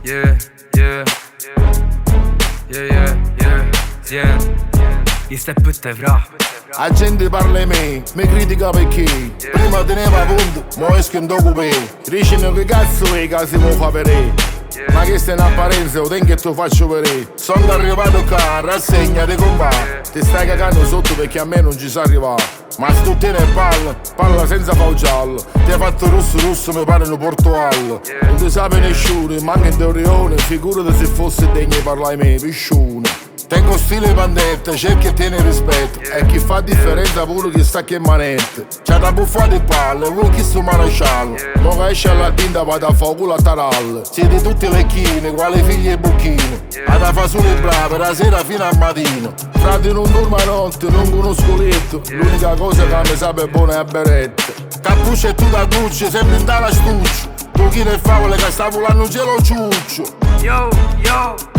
Yeah, yeah, yeah, yeah, yeah, yeah. I step te fra. La gente parla di me, mi critica perché prima teneva punto, mo esco in docupé. Dicono che cazzo è che si può fa per ma che stai in apparenza, lo tengo che te lo faccio vedere. Sono arrivato qua, rassegna di combattere. Ti stai cagando sotto perché a me non ci sa arrivare. Ma se tu tieni palla, palla senza fau giallo. Ti hai fatto rosso, mi pare un portoallo. Non ti sape nessuno, manca in teorione. Figurati se fosse degno di parlare di me, piscione. Tengo stile pandetta, cerchi e tieni rispetto. E chi fa differenza pure chi sta che manette. C'ha da buffare di palle, lui chi su maresciallo. Mo che esce alla tinta va da fuoco a taralle. Siete tutti vecchini, quali figli e bucchini. A da fa solo i bravi, la sera fino al mattino. Frate non dormo a notte, non conosco letto. L'unica cosa che mi sape buona è la beretta. Cappuccio e tu da Gucci, sempre in tala stuccio. Tu chi ne favole che sta volando un cielo ciuccio. Yo, yo.